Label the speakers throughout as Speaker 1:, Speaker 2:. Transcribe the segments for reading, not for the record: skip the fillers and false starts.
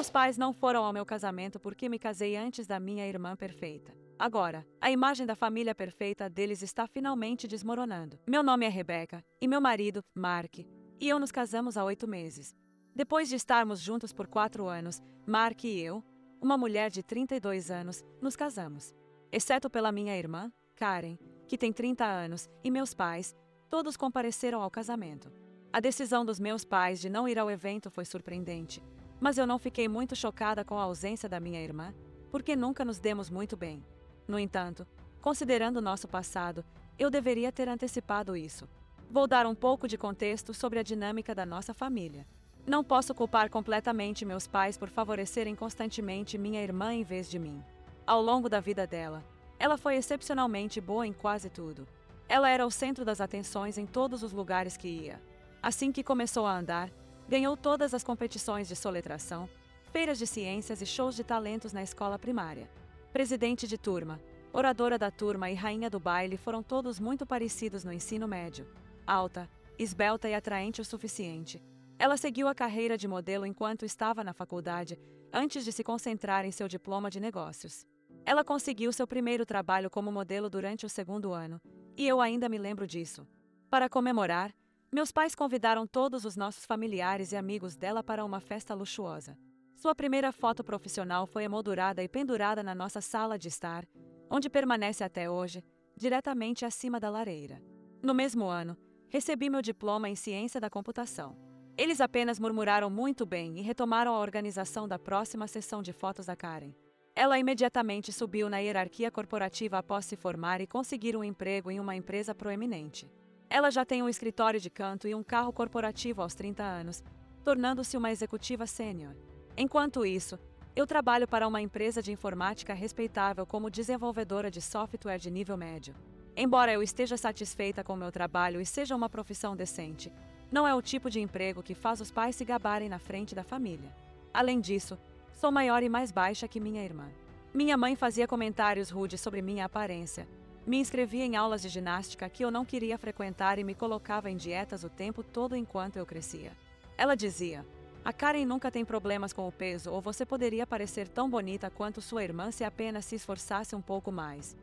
Speaker 1: Meus pais não foram ao meu casamento porque me casei antes da minha irmã perfeita. Agora, a imagem da família perfeita deles está finalmente desmoronando. Meu nome é Rebeca, e meu marido, Mark, e eu nos casamos há 8 meses. Depois de estarmos juntos por 4 anos, Mark e eu, uma mulher de 32 anos, nos casamos. Exceto pela minha irmã, Karen, que tem 30 anos, e meus pais, todos compareceram ao casamento. A decisão dos meus pais de não ir ao evento foi surpreendente, mas eu não fiquei muito chocada com a ausência da minha irmã, porque nunca nos demos muito bem. No entanto, considerando nosso passado, eu deveria ter antecipado isso. Vou dar um pouco de contexto sobre a dinâmica da nossa família. Não posso culpar completamente meus pais por favorecerem constantemente minha irmã em vez de mim. Ao longo da vida dela, ela foi excepcionalmente boa em quase tudo. Ela era o centro das atenções em todos os lugares que ia. Assim que começou a andar, ganhou todas as competições de soletração, feiras de ciências e shows de talentos na escola primária. Presidente de turma, oradora da turma e rainha do baile foram todos muito parecidos no ensino médio. Alta, esbelta e atraente o suficiente. Ela seguiu a carreira de modelo enquanto estava na faculdade, antes de se concentrar em seu diploma de negócios. Ela conseguiu seu primeiro trabalho como modelo durante o 2º ano, e eu ainda me lembro disso. Para comemorar, meus pais convidaram todos os nossos familiares e amigos dela para uma festa luxuosa. Sua primeira foto profissional foi emoldurada e pendurada na nossa sala de estar, onde permanece até hoje, diretamente acima da lareira. No mesmo ano, recebi meu diploma em ciência da computação. Eles apenas murmuraram muito bem e retomaram a organização da próxima sessão de fotos da Karen. Ela imediatamente subiu na hierarquia corporativa após se formar e conseguir um emprego em uma empresa proeminente. Ela já tem um escritório de canto e um carro corporativo aos 30 anos, tornando-se uma executiva sênior. Enquanto isso, eu trabalho para uma empresa de informática respeitável como desenvolvedora de software de nível médio. Embora eu esteja satisfeita com meu trabalho e seja uma profissão decente, não é o tipo de emprego que faz os pais se gabarem na frente da família. Além disso, sou maior e mais baixa que minha irmã. Minha mãe fazia comentários rudes sobre minha aparência, me inscrevia em aulas de ginástica que eu não queria frequentar e me colocava em dietas o tempo todo enquanto eu crescia. Ela dizia: "A Karen nunca tem problemas com o peso ou você poderia parecer tão bonita quanto sua irmã se apenas se esforçasse um pouco mais."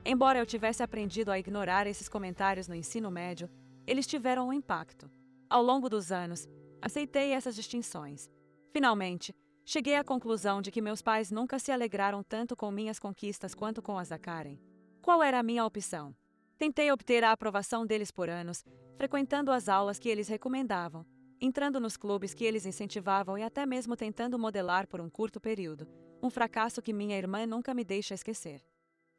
Speaker 1: Embora eu tivesse aprendido a ignorar esses comentários no ensino médio, eles tiveram um impacto. Ao longo dos anos, aceitei essas distinções. Finalmente, cheguei à conclusão de que meus pais nunca se alegraram tanto com minhas conquistas quanto com as da Karen. Qual era a minha opção? Tentei obter a aprovação deles por anos, frequentando as aulas que eles recomendavam, entrando nos clubes que eles incentivavam e até mesmo tentando modelar por um curto período, um fracasso que minha irmã nunca me deixa esquecer.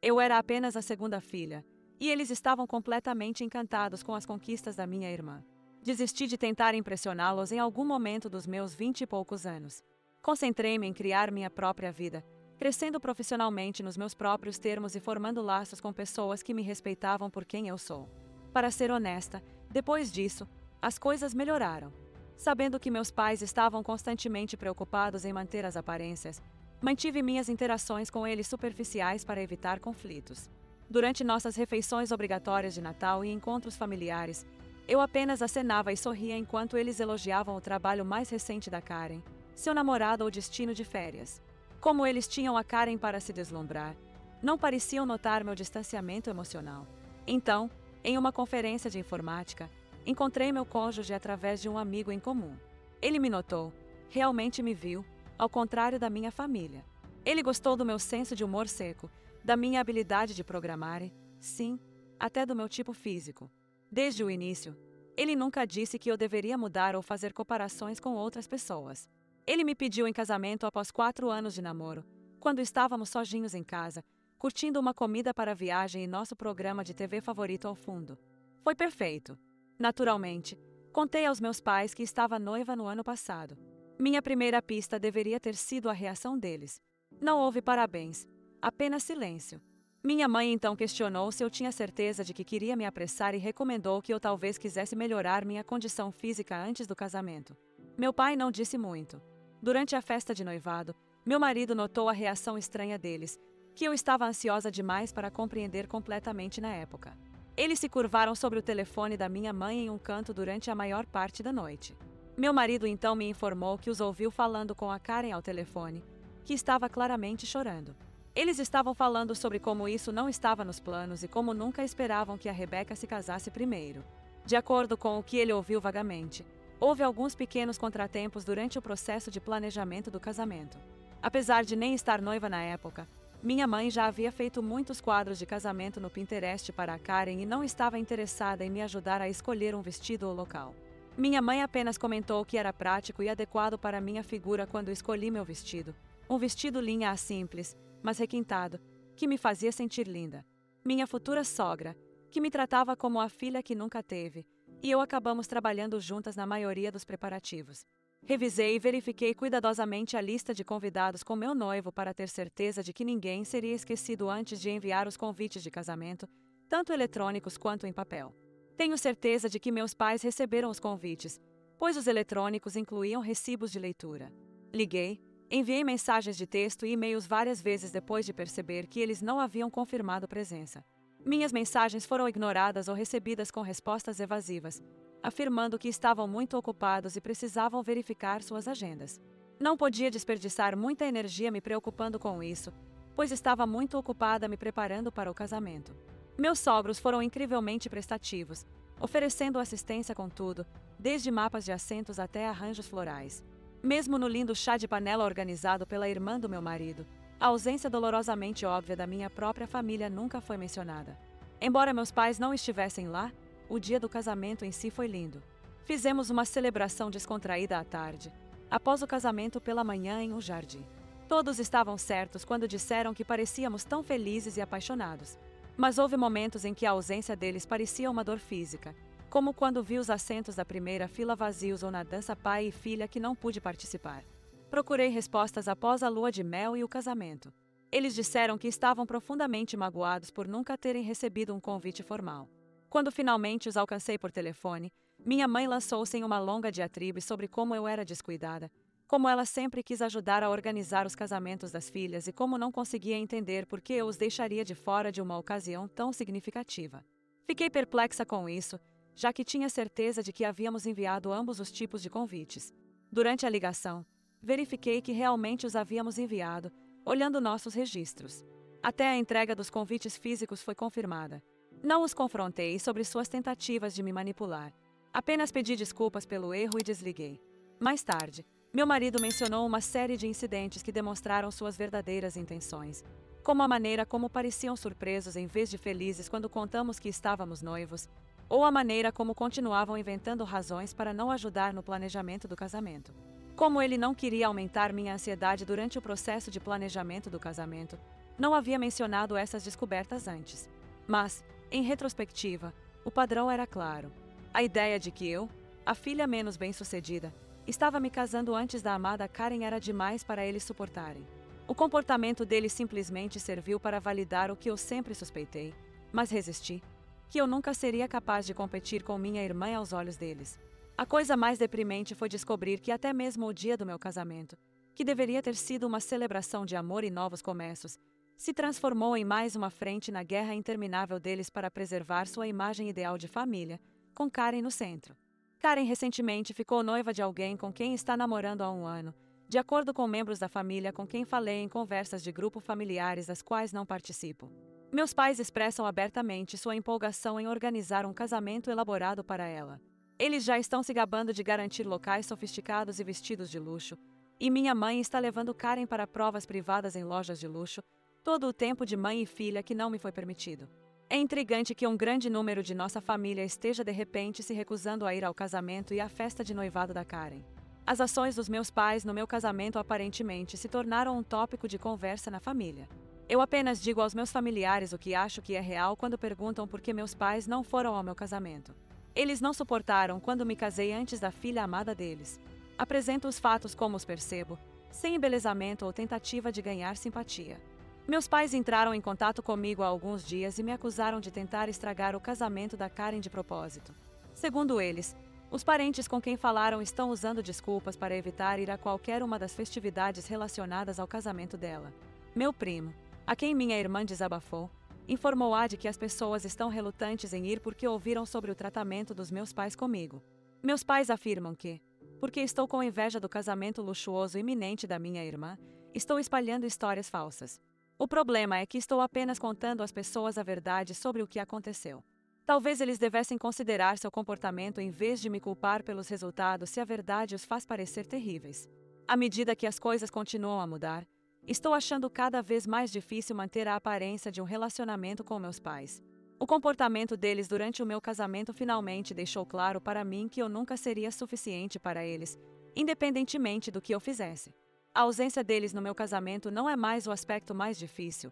Speaker 1: Eu era apenas a segunda filha, e eles estavam completamente encantados com as conquistas da minha irmã. Desisti de tentar impressioná-los em algum momento dos meus 20 e poucos anos. Concentrei-me em criar minha própria vida, crescendo profissionalmente nos meus próprios termos e formando laços com pessoas que me respeitavam por quem eu sou. Para ser honesta, depois disso, as coisas melhoraram. Sabendo que meus pais estavam constantemente preocupados em manter as aparências, mantive minhas interações com eles superficiais para evitar conflitos. Durante nossas refeições obrigatórias de Natal e encontros familiares, eu apenas acenava e sorria enquanto eles elogiavam o trabalho mais recente da Karen, seu namorado ou destino de férias. Como eles tinham a Karen para se deslumbrar, não pareciam notar meu distanciamento emocional. Então, em uma conferência de informática, encontrei meu cônjuge através de um amigo em comum. Ele me notou, realmente me viu, ao contrário da minha família. Ele gostou do meu senso de humor seco, da minha habilidade de programar e, sim, até do meu tipo físico. Desde o início, ele nunca disse que eu deveria mudar ou fazer comparações com outras pessoas. Ele me pediu em casamento após 4 anos de namoro, quando estávamos sozinhos em casa, curtindo uma comida para a viagem e nosso programa de TV favorito ao fundo. Foi perfeito. Naturalmente, contei aos meus pais que estava noiva no ano passado. Minha primeira pista deveria ter sido a reação deles. Não houve parabéns, apenas silêncio. Minha mãe então questionou se eu tinha certeza de que queria me apressar e recomendou que eu talvez quisesse melhorar minha condição física antes do casamento. Meu pai não disse muito. Durante a festa de noivado, meu marido notou a reação estranha deles, que eu estava ansiosa demais para compreender completamente na época. Eles se curvaram sobre o telefone da minha mãe em um canto durante a maior parte da noite. Meu marido então me informou que os ouviu falando com a Karen ao telefone, que estava claramente chorando. Eles estavam falando sobre como isso não estava nos planos e como nunca esperavam que a Rebeca se casasse primeiro. De acordo com o que ele ouviu vagamente, houve alguns pequenos contratempos durante o processo de planejamento do casamento. Apesar de nem estar noiva na época, minha mãe já havia feito muitos quadros de casamento no Pinterest para a Karen e não estava interessada em me ajudar a escolher um vestido ou local. Minha mãe apenas comentou que era prático e adequado para minha figura quando escolhi meu vestido. Um vestido linha A simples, mas requintado, que me fazia sentir linda. Minha futura sogra, que me tratava como a filha que nunca teve, e eu acabamos trabalhando juntas na maioria dos preparativos. Revisei e verifiquei cuidadosamente a lista de convidados com meu noivo para ter certeza de que ninguém seria esquecido antes de enviar os convites de casamento, tanto eletrônicos quanto em papel. Tenho certeza de que meus pais receberam os convites, pois os eletrônicos incluíam recibos de leitura. Liguei, enviei mensagens de texto e e-mails várias vezes depois de perceber que eles não haviam confirmado presença. Minhas mensagens foram ignoradas ou recebidas com respostas evasivas, afirmando que estavam muito ocupados e precisavam verificar suas agendas. Não podia desperdiçar muita energia me preocupando com isso, pois estava muito ocupada me preparando para o casamento. Meus sogros foram incrivelmente prestativos, oferecendo assistência com tudo, desde mapas de assentos até arranjos florais. Mesmo no lindo chá de panela organizado pela irmã do meu marido, a ausência dolorosamente óbvia da minha própria família nunca foi mencionada. Embora meus pais não estivessem lá, o dia do casamento em si foi lindo. Fizemos uma celebração descontraída à tarde, após o casamento pela manhã em um jardim. Todos estavam certos quando disseram que parecíamos tão felizes e apaixonados. Mas houve momentos em que a ausência deles parecia uma dor física, como quando vi os assentos da primeira fila vazios ou na dança pai e filha que não pude participar. Procurei respostas após a lua de mel e o casamento. Eles disseram que estavam profundamente magoados por nunca terem recebido um convite formal. Quando finalmente os alcancei por telefone, minha mãe lançou-se em uma longa diatribe sobre como eu era descuidada, como ela sempre quis ajudar a organizar os casamentos das filhas e como não conseguia entender por que eu os deixaria de fora de uma ocasião tão significativa. Fiquei perplexa com isso, já que tinha certeza de que havíamos enviado ambos os tipos de convites. Durante a ligação, verifiquei que realmente os havíamos enviado, olhando nossos registros. Até a entrega dos convites físicos foi confirmada. Não os confrontei sobre suas tentativas de me manipular. Apenas pedi desculpas pelo erro e desliguei. Mais tarde, meu marido mencionou uma série de incidentes que demonstraram suas verdadeiras intenções, como a maneira como pareciam surpresos em vez de felizes quando contamos que estávamos noivos, ou a maneira como continuavam inventando razões para não ajudar no planejamento do casamento. Como ele não queria aumentar minha ansiedade durante o processo de planejamento do casamento, não havia mencionado essas descobertas antes. Mas, em retrospectiva, o padrão era claro. A ideia de que eu, a filha menos bem-sucedida, estava me casando antes da amada Karen era demais para eles suportarem. O comportamento deles simplesmente serviu para validar o que eu sempre suspeitei, mas resisti, que eu nunca seria capaz de competir com minha irmã aos olhos deles. A coisa mais deprimente foi descobrir que até mesmo o dia do meu casamento, que deveria ter sido uma celebração de amor e novos começos, se transformou em mais uma frente na guerra interminável deles para preservar sua imagem ideal de família, com Karen no centro. Karen recentemente ficou noiva de alguém com quem está namorando há um ano, de acordo com membros da família com quem falei em conversas de grupo familiares das quais não participo. Meus pais expressam abertamente sua empolgação em organizar um casamento elaborado para ela. Eles já estão se gabando de garantir locais sofisticados e vestidos de luxo, e minha mãe está levando Karen para provas privadas em lojas de luxo, todo o tempo de mãe e filha que não me foi permitido. É intrigante que um grande número de nossa família esteja de repente se recusando a ir ao casamento e à festa de noivado da Karen. As ações dos meus pais no meu casamento aparentemente se tornaram um tópico de conversa na família. Eu apenas digo aos meus familiares o que acho que é real quando perguntam por que meus pais não foram ao meu casamento. Eles não suportaram quando me casei antes da filha amada deles. Apresento os fatos como os percebo, sem embelezamento ou tentativa de ganhar simpatia. Meus pais entraram em contato comigo há alguns dias e me acusaram de tentar estragar o casamento da Karen de propósito. Segundo eles, os parentes com quem falaram estão usando desculpas para evitar ir a qualquer uma das festividades relacionadas ao casamento dela. Meu primo, a quem minha irmã desabafou, informou-a de que as pessoas estão relutantes em ir porque ouviram sobre o tratamento dos meus pais comigo. Meus pais afirmam que, porque estou com inveja do casamento luxuoso iminente da minha irmã, estou espalhando histórias falsas. O problema é que estou apenas contando às pessoas a verdade sobre o que aconteceu. Talvez eles devessem considerar seu comportamento em vez de me culpar pelos resultados se a verdade os faz parecer terríveis. À medida que as coisas continuam a mudar, estou achando cada vez mais difícil manter a aparência de um relacionamento com meus pais. O comportamento deles durante o meu casamento finalmente deixou claro para mim que eu nunca seria suficiente para eles, independentemente do que eu fizesse. A ausência deles no meu casamento não é mais o aspecto mais difícil.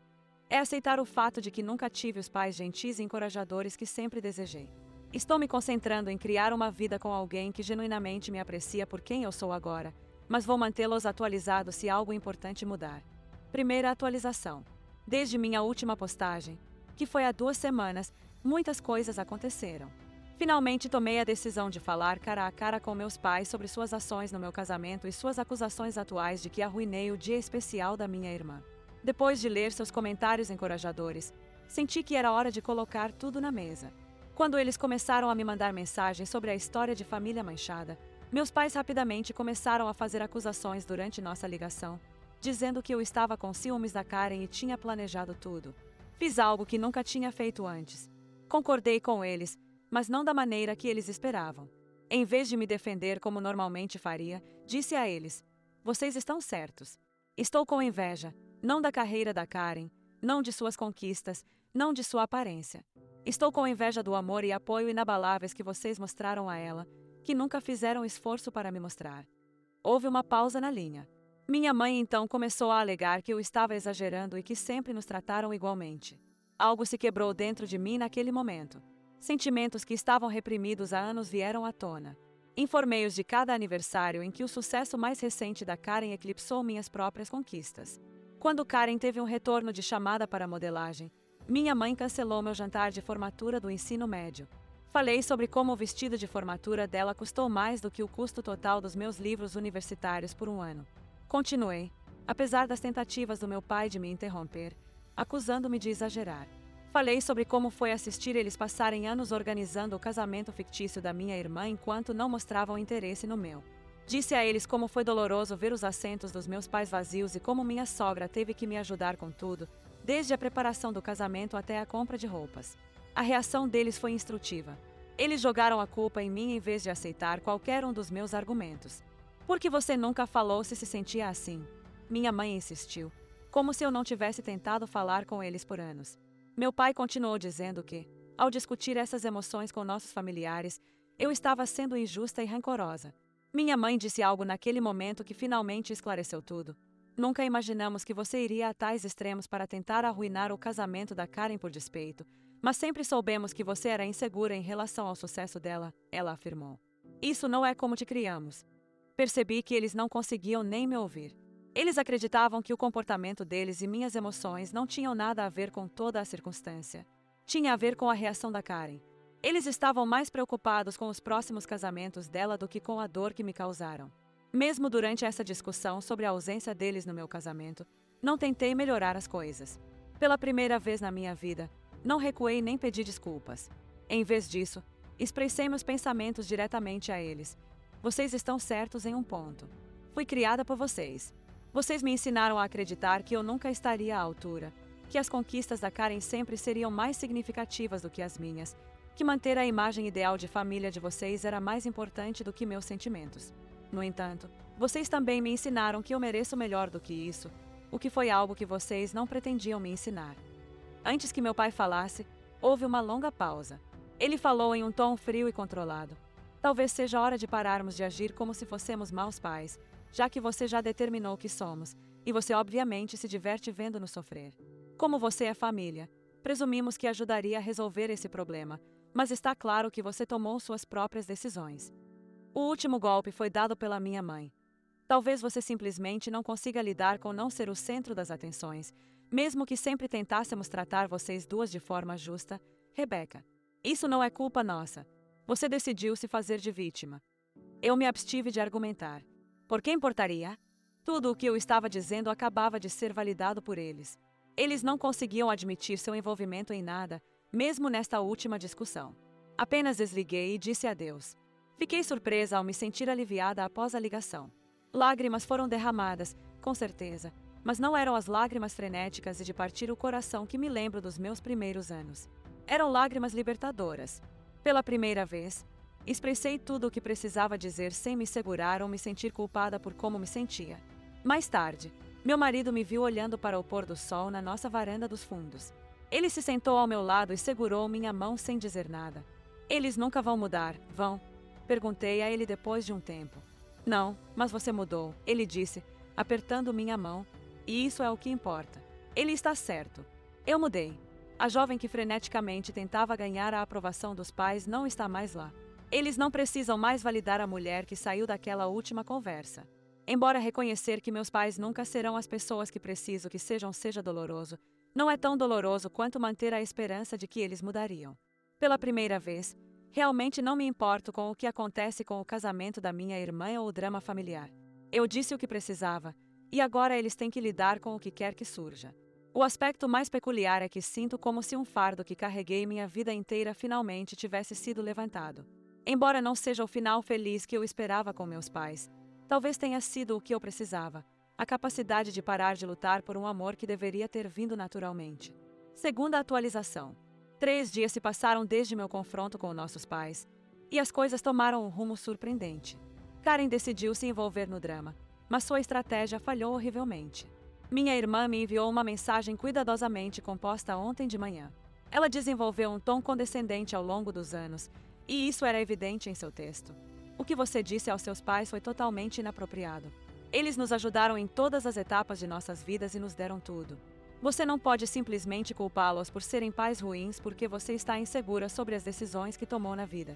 Speaker 1: É aceitar o fato de que nunca tive os pais gentis e encorajadores que sempre desejei. Estou me concentrando em criar uma vida com alguém que genuinamente me aprecia por quem eu sou agora, mas vou mantê-los atualizados se algo importante mudar. Primeira atualização. Desde minha última postagem, que foi há 2 semanas, muitas coisas aconteceram. Finalmente tomei a decisão de falar cara a cara com meus pais sobre suas ações no meu casamento e suas acusações atuais de que arruinei o dia especial da minha irmã. Depois de ler seus comentários encorajadores, senti que era hora de colocar tudo na mesa. Quando eles começaram a me mandar mensagens sobre a história de família manchada, meus pais rapidamente começaram a fazer acusações durante nossa ligação, dizendo que eu estava com ciúmes da Karen e tinha planejado tudo. Fiz algo que nunca tinha feito antes. Concordei com eles, mas não da maneira que eles esperavam. Em vez de me defender como normalmente faria, disse a eles: "Vocês estão certos. Estou com inveja, não da carreira da Karen, não de suas conquistas, não de sua aparência. Estou com inveja do amor e apoio inabaláveis que vocês mostraram a ela, que nunca fizeram esforço para me mostrar." Houve uma pausa na linha. Minha mãe então começou a alegar que eu estava exagerando e que sempre nos trataram igualmente. Algo se quebrou dentro de mim naquele momento. Sentimentos que estavam reprimidos há anos vieram à tona. Informei-os de cada aniversário em que o sucesso mais recente da Karen eclipsou minhas próprias conquistas. Quando Karen teve um retorno de chamada para modelagem, minha mãe cancelou meu jantar de formatura do ensino médio. Falei sobre como o vestido de formatura dela custou mais do que o custo total dos meus livros universitários por um ano. Continuei, apesar das tentativas do meu pai de me interromper, acusando-me de exagerar. Falei sobre como foi assistir eles passarem anos organizando o casamento fictício da minha irmã enquanto não mostravam interesse no meu. Disse a eles como foi doloroso ver os assentos dos meus pais vazios e como minha sogra teve que me ajudar com tudo, desde a preparação do casamento até a compra de roupas. A reação deles foi instrutiva. Eles jogaram a culpa em mim em vez de aceitar qualquer um dos meus argumentos. "Por que você nunca falou se sentia assim?" Minha mãe insistiu, como se eu não tivesse tentado falar com eles por anos. Meu pai continuou dizendo que, ao discutir essas emoções com nossos familiares, eu estava sendo injusta e rancorosa. Minha mãe disse algo naquele momento que finalmente esclareceu tudo. "Nunca imaginamos que você iria a tais extremos para tentar arruinar o casamento da Karen por despeito, mas sempre soubemos que você era insegura em relação ao sucesso dela", ela afirmou. "Isso não é como te criamos." Percebi que eles não conseguiam nem me ouvir. Eles acreditavam que o comportamento deles e minhas emoções não tinham nada a ver com toda a circunstância. Tinha a ver com a reação da Karen. Eles estavam mais preocupados com os próximos casamentos dela do que com a dor que me causaram. Mesmo durante essa discussão sobre a ausência deles no meu casamento, não tentei melhorar as coisas. Pela primeira vez na minha vida, não recuei nem pedi desculpas. Em vez disso, expressei meus pensamentos diretamente a eles. "Vocês estão certos em um ponto. Fui criada por vocês. Vocês me ensinaram a acreditar que eu nunca estaria à altura, que as conquistas da Karen sempre seriam mais significativas do que as minhas, que manter a imagem ideal de família de vocês era mais importante do que meus sentimentos. No entanto, vocês também me ensinaram que eu mereço melhor do que isso, o que foi algo que vocês não pretendiam me ensinar." Antes que meu pai falasse, houve uma longa pausa. Ele falou em um tom frio e controlado. "Talvez seja hora de pararmos de agir como se fossemos maus pais, já que você já determinou que somos, e você obviamente se diverte vendo-nos sofrer. Como você é família, presumimos que ajudaria a resolver esse problema, mas está claro que você tomou suas próprias decisões. O último golpe foi dado pela minha mãe. Talvez você simplesmente não consiga lidar com não ser o centro das atenções, mesmo que sempre tentássemos tratar vocês duas de forma justa, Rebecca. Isso não é culpa nossa. Você decidiu se fazer de vítima." Eu me abstive de argumentar. Por que importaria? Tudo o que eu estava dizendo acabava de ser validado por eles. Eles não conseguiam admitir seu envolvimento em nada, mesmo nesta última discussão. Apenas desliguei e disse adeus. Fiquei surpresa ao me sentir aliviada após a ligação. Lágrimas foram derramadas, com certeza, mas não eram as lágrimas frenéticas e de partir o coração que me lembro dos meus primeiros anos. Eram lágrimas libertadoras. Pela primeira vez, expressei tudo o que precisava dizer sem me segurar ou me sentir culpada por como me sentia. Mais tarde, meu marido me viu olhando para o pôr do sol na nossa varanda dos fundos. Ele se sentou ao meu lado e segurou minha mão sem dizer nada. Eles nunca vão mudar, vão? Perguntei a ele depois de um tempo. Não, mas você mudou, ele disse, apertando minha mão, e isso é o que importa. Ele está certo. Eu mudei. A jovem que freneticamente tentava ganhar a aprovação dos pais não está mais lá. Eles não precisam mais validar a mulher que saiu daquela última conversa. Embora reconhecer que meus pais nunca serão as pessoas que preciso que sejam seja doloroso, não é tão doloroso quanto manter a esperança de que eles mudariam. Pela primeira vez, realmente não me importo com o que acontece com o casamento da minha irmã ou o drama familiar. Eu disse o que precisava, e agora eles têm que lidar com o que quer que surja. O aspecto mais peculiar é que sinto como se um fardo que carreguei minha vida inteira finalmente tivesse sido levantado. Embora não seja o final feliz que eu esperava com meus pais, talvez tenha sido o que eu precisava, a capacidade de parar de lutar por um amor que deveria ter vindo naturalmente. Segunda atualização. 3 dias se passaram desde meu confronto com nossos pais, e as coisas tomaram um rumo surpreendente. Karen decidiu se envolver no drama, mas sua estratégia falhou horrivelmente. Minha irmã me enviou uma mensagem cuidadosamente composta ontem de manhã. Ela desenvolveu um tom condescendente ao longo dos anos, e isso era evidente em seu texto. O que você disse aos seus pais foi totalmente inapropriado. Eles nos ajudaram em todas as etapas de nossas vidas e nos deram tudo. Você não pode simplesmente culpá-los por serem pais ruins porque você está insegura sobre as decisões que tomou na vida.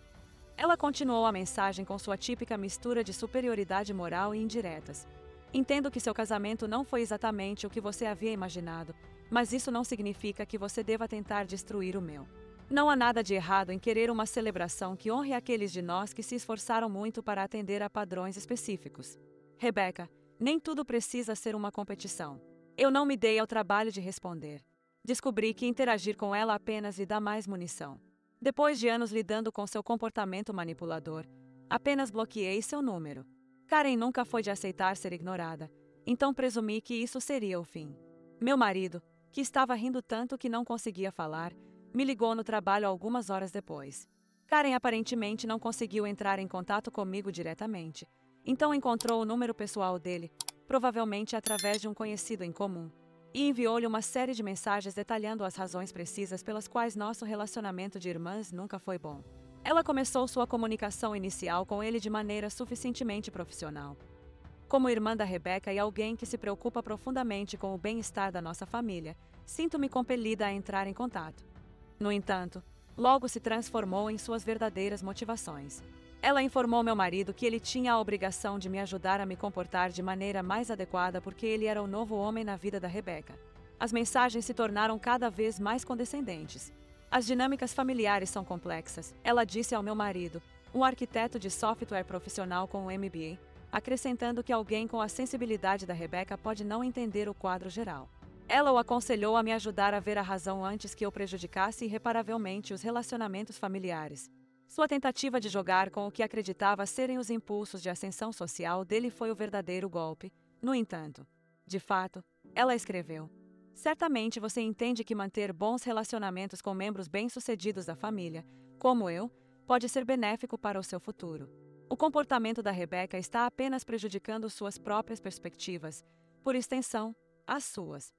Speaker 1: Ela continuou a mensagem com sua típica mistura de superioridade moral e indiretas. Entendo que seu casamento não foi exatamente o que você havia imaginado, mas isso não significa que você deva tentar destruir o meu. Não há nada de errado em querer uma celebração que honre aqueles de nós que se esforçaram muito para atender a padrões específicos. Rebecca, nem tudo precisa ser uma competição. Eu não me dei ao trabalho de responder. Descobri que interagir com ela apenas lhe dá mais munição. Depois de anos lidando com seu comportamento manipulador, apenas bloqueei seu número. Karen nunca foi de aceitar ser ignorada, então presumi que isso seria o fim. Meu marido, que estava rindo tanto que não conseguia falar, me ligou no trabalho algumas horas depois. Karen aparentemente não conseguiu entrar em contato comigo diretamente, então encontrou o número pessoal dele, provavelmente através de um conhecido em comum, e enviou-lhe uma série de mensagens detalhando as razões precisas pelas quais nosso relacionamento de irmãs nunca foi bom. Ela começou sua comunicação inicial com ele de maneira suficientemente profissional. Como irmã da Rebecca e alguém que se preocupa profundamente com o bem-estar da nossa família, sinto-me compelida a entrar em contato. No entanto, logo se transformou em suas verdadeiras motivações. Ela informou meu marido que ele tinha a obrigação de me ajudar a me comportar de maneira mais adequada porque ele era o novo homem na vida da Rebecca. As mensagens se tornaram cada vez mais condescendentes. As dinâmicas familiares são complexas, ela disse ao meu marido, um arquiteto de software profissional com um MBA, acrescentando que alguém com a sensibilidade da Rebecca pode não entender o quadro geral. Ela o aconselhou a me ajudar a ver a razão antes que eu prejudicasse irreparavelmente os relacionamentos familiares. Sua tentativa de jogar com o que acreditava serem os impulsos de ascensão social dele foi o verdadeiro golpe. No entanto, de fato, ela escreveu: certamente você entende que manter bons relacionamentos com membros bem-sucedidos da família, como eu, pode ser benéfico para o seu futuro. O comportamento da Rebecca está apenas prejudicando suas próprias perspectivas, por extensão, as suas.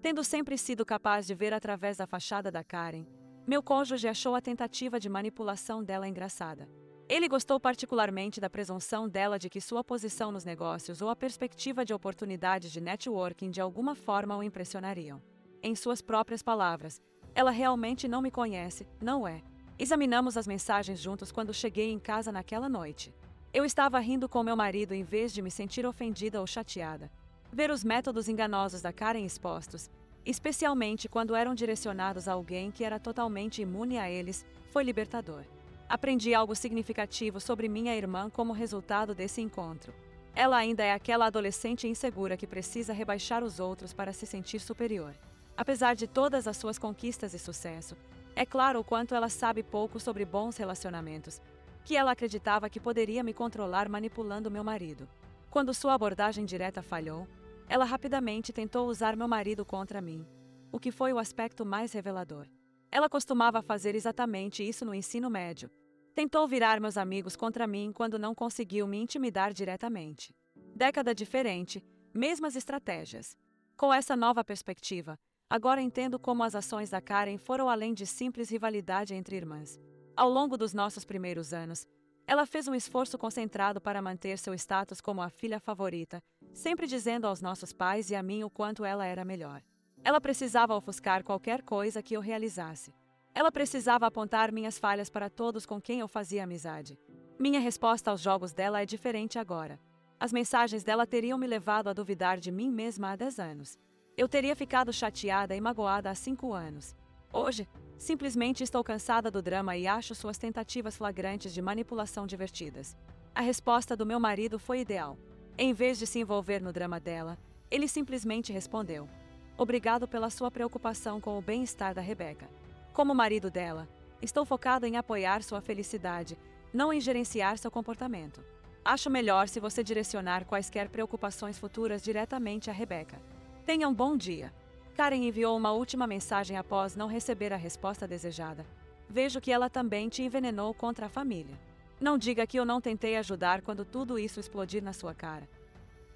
Speaker 1: Tendo sempre sido capaz de ver através da fachada da Karen, meu cônjuge achou a tentativa de manipulação dela engraçada. Ele gostou particularmente da presunção dela de que sua posição nos negócios ou a perspectiva de oportunidades de networking de alguma forma o impressionariam. Em suas próprias palavras, ela realmente não me conhece, não é? Examinamos as mensagens juntos quando cheguei em casa naquela noite. Eu estava rindo com meu marido em vez de me sentir ofendida ou chateada. Ver os métodos enganosos da Karen expostos, especialmente quando eram direcionados a alguém que era totalmente imune a eles, foi libertador. Aprendi algo significativo sobre minha irmã como resultado desse encontro. Ela ainda é aquela adolescente insegura que precisa rebaixar os outros para se sentir superior. Apesar de todas as suas conquistas e sucesso, é claro o quanto ela sabe pouco sobre bons relacionamentos. que ela acreditava que poderia me controlar manipulando meu marido. Quando sua abordagem direta falhou, ela rapidamente tentou usar meu marido contra mim, o que foi o aspecto mais revelador. Ela costumava fazer exatamente isso no ensino médio. Tentou virar meus amigos contra mim quando não conseguiu me intimidar diretamente. Década diferente, mesmas estratégias. Com essa nova perspectiva, agora entendo como as ações da Karen foram além de simples rivalidade entre irmãs. Ao longo dos nossos primeiros anos, ela fez um esforço concentrado para manter seu status como a filha favorita, sempre dizendo aos nossos pais e a mim o quanto ela era melhor. Ela precisava ofuscar qualquer coisa que eu realizasse. Ela precisava apontar minhas falhas para todos com quem eu fazia amizade. Minha resposta aos jogos dela é diferente agora. As mensagens dela teriam me levado a duvidar de mim mesma há 10 anos. Eu teria ficado chateada e magoada há 5 anos. Hoje, simplesmente estou cansada do drama e acho suas tentativas flagrantes de manipulação divertidas. A resposta do meu marido foi ideal. Em vez de se envolver no drama dela, ele simplesmente respondeu: "Obrigado pela sua preocupação com o bem-estar da Rebecca. Como marido dela, estou focado em apoiar sua felicidade, não em gerenciar seu comportamento. Acho melhor se você direcionar quaisquer preocupações futuras diretamente a Rebecca. Tenha um bom dia." Karen enviou uma última mensagem após não receber a resposta desejada. "Vejo que ela também te envenenou contra a família. Não diga que eu não tentei ajudar quando tudo isso explodir na sua cara."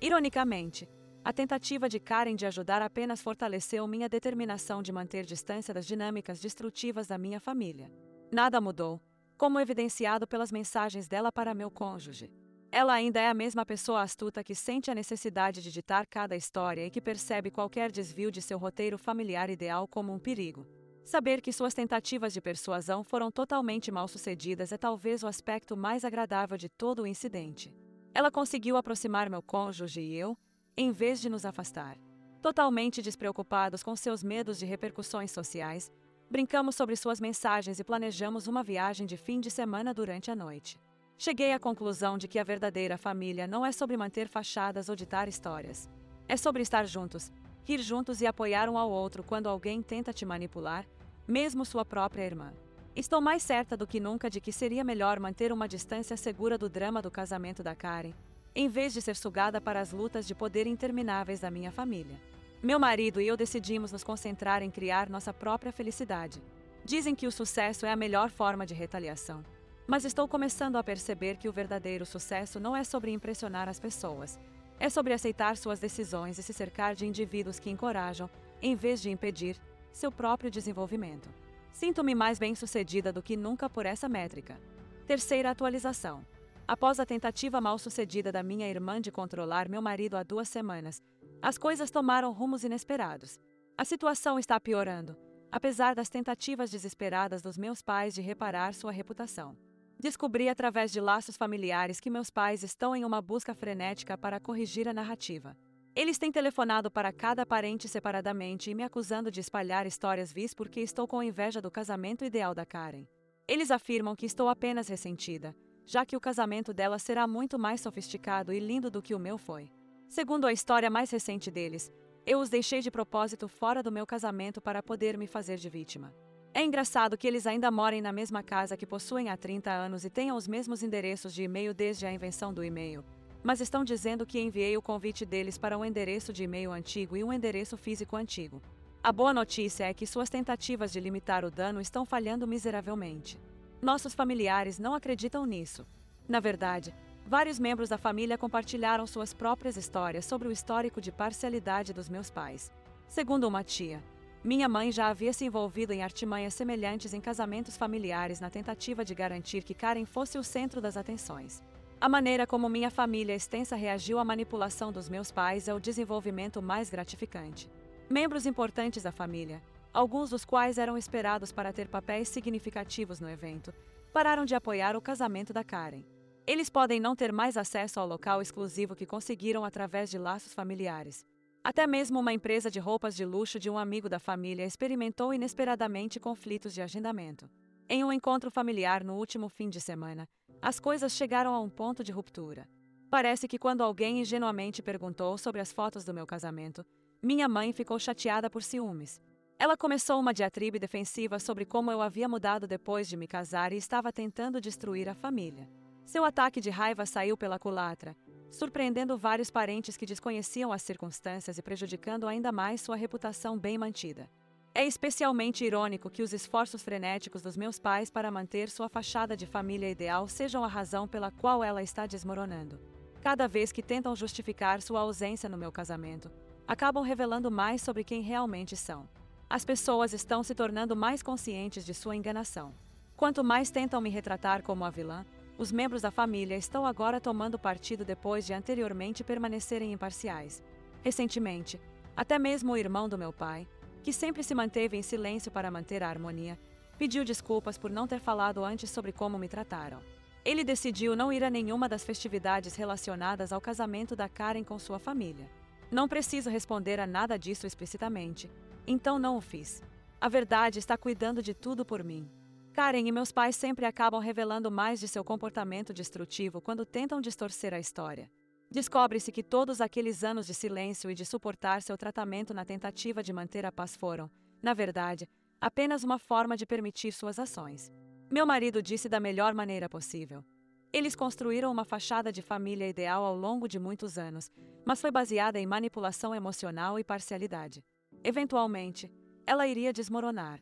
Speaker 1: Ironicamente, a tentativa de Karen de ajudar apenas fortaleceu minha determinação de manter distância das dinâmicas destrutivas da minha família. Nada mudou, como evidenciado pelas mensagens dela para meu cônjuge. Ela ainda é a mesma pessoa astuta que sente a necessidade de ditar cada história e que percebe qualquer desvio de seu roteiro familiar ideal como um perigo. Saber que suas tentativas de persuasão foram totalmente mal-sucedidas é talvez o aspecto mais agradável de todo o incidente. Ela conseguiu aproximar meu cônjuge e eu, em vez de nos afastar. Totalmente despreocupados com seus medos de repercussões sociais, brincamos sobre suas mensagens e planejamos uma viagem de fim de semana durante a noite. Cheguei à conclusão de que a verdadeira família não é sobre manter fachadas ou ditar histórias. É sobre estar juntos, rir juntos e apoiar um ao outro quando alguém tenta te manipular, mesmo sua própria irmã. Estou mais certa do que nunca de que seria melhor manter uma distância segura do drama do casamento da Karen, em vez de ser sugada para as lutas de poder intermináveis da minha família. Meu marido e eu decidimos nos concentrar em criar nossa própria felicidade. Dizem que o sucesso é a melhor forma de retaliação. Mas estou começando a perceber que o verdadeiro sucesso não é sobre impressionar as pessoas. É sobre aceitar suas decisões e se cercar de indivíduos que encorajam, em vez de impedir, seu próprio desenvolvimento. Sinto-me mais bem-sucedida do que nunca por essa métrica. Terceira atualização. Após a tentativa mal-sucedida da minha irmã de controlar meu marido há 2 semanas, as coisas tomaram rumos inesperados. A situação está piorando, apesar das tentativas desesperadas dos meus pais de reparar sua reputação. Descobri através de laços familiares que meus pais estão em uma busca frenética para corrigir a narrativa. Eles têm telefonado para cada parente separadamente e me acusando de espalhar histórias vis porque estou com inveja do casamento ideal da Karen. Eles afirmam que estou apenas ressentida, já que o casamento dela será muito mais sofisticado e lindo do que o meu foi. Segundo a história mais recente deles, eu os deixei de propósito fora do meu casamento para poder me fazer de vítima. É engraçado que eles ainda morem na mesma casa que possuem há 30 anos e tenham os mesmos endereços de e-mail desde a invenção do e-mail, mas estão dizendo que enviei o convite deles para um endereço de e-mail antigo e um endereço físico antigo. A boa notícia é que suas tentativas de limitar o dano estão falhando miseravelmente. Nossos familiares não acreditam nisso. Na verdade, vários membros da família compartilharam suas próprias histórias sobre o histórico de parcialidade dos meus pais. Segundo uma tia, minha mãe já havia se envolvido em artimanhas semelhantes em casamentos familiares na tentativa de garantir que Karen fosse o centro das atenções. A maneira como minha família extensa reagiu à manipulação dos meus pais é o desenvolvimento mais gratificante. Membros importantes da família, alguns dos quais eram esperados para ter papéis significativos no evento, pararam de apoiar o casamento da Karen. Eles podem não ter mais acesso ao local exclusivo que conseguiram através de laços familiares. Até mesmo uma empresa de roupas de luxo de um amigo da família experimentou inesperadamente conflitos de agendamento. Em um encontro familiar no último fim de semana, as coisas chegaram a um ponto de ruptura. Parece que quando alguém ingenuamente perguntou sobre as fotos do meu casamento, minha mãe ficou chateada por ciúmes. Ela começou uma diatribe defensiva sobre como eu havia mudado depois de me casar e estava tentando destruir a família. Seu ataque de raiva saiu pela culatra, surpreendendo vários parentes que desconheciam as circunstâncias e prejudicando ainda mais sua reputação bem mantida. É especialmente irônico que os esforços frenéticos dos meus pais para manter sua fachada de família ideal sejam a razão pela qual ela está desmoronando. Cada vez que tentam justificar sua ausência no meu casamento, acabam revelando mais sobre quem realmente são. As pessoas estão se tornando mais conscientes de sua enganação. Quanto mais tentam me retratar como a vilã, os membros da família estão agora tomando partido depois de anteriormente permanecerem imparciais. Recentemente, até mesmo o irmão do meu pai, que sempre se manteve em silêncio para manter a harmonia, pediu desculpas por não ter falado antes sobre como me trataram. Ele decidiu não ir a nenhuma das festividades relacionadas ao casamento da Karen com sua família. Não preciso responder a nada disso explicitamente, então não o fiz. A verdade está cuidando de tudo por mim. Karen e meus pais sempre acabam revelando mais de seu comportamento destrutivo quando tentam distorcer a história. Descobre-se que todos aqueles anos de silêncio e de suportar seu tratamento na tentativa de manter a paz foram, na verdade, apenas uma forma de permitir suas ações. Meu marido disse da melhor maneira possível. Eles construíram uma fachada de família ideal ao longo de muitos anos, mas foi baseada em manipulação emocional e parcialidade. Eventualmente, ela iria desmoronar.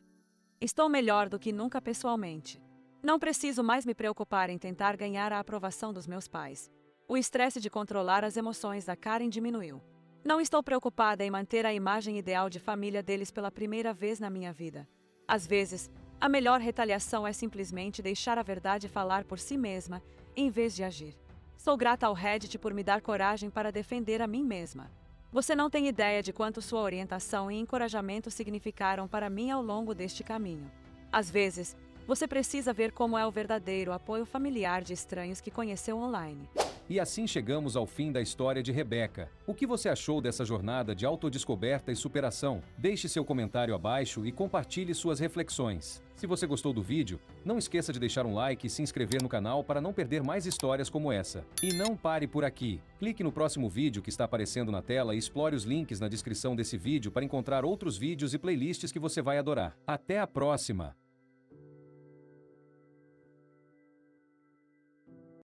Speaker 1: Estou melhor do que nunca pessoalmente. Não preciso mais me preocupar em tentar ganhar a aprovação dos meus pais. O estresse de controlar as emoções da Karen diminuiu. Não estou preocupada em manter a imagem ideal de família deles pela primeira vez na minha vida. Às vezes, a melhor retaliação é simplesmente deixar a verdade falar por si mesma, em vez de agir. Sou grata ao Reddit por me dar coragem para defender a mim mesma. Você não tem ideia de quanto sua orientação e encorajamento significaram para mim ao longo deste caminho. Às vezes, você precisa ver como é o verdadeiro apoio familiar de estranhos que conheceu online.
Speaker 2: E assim chegamos ao fim da história de Rebeca. O que você achou dessa jornada de autodescoberta e superação? Deixe seu comentário abaixo e compartilhe suas reflexões. Se você gostou do vídeo, não esqueça de deixar um like e se inscrever no canal para não perder mais histórias como essa. E não pare por aqui. Clique no próximo vídeo que está aparecendo na tela e explore os links na descrição desse vídeo para encontrar outros vídeos e playlists que você vai adorar. Até a próxima!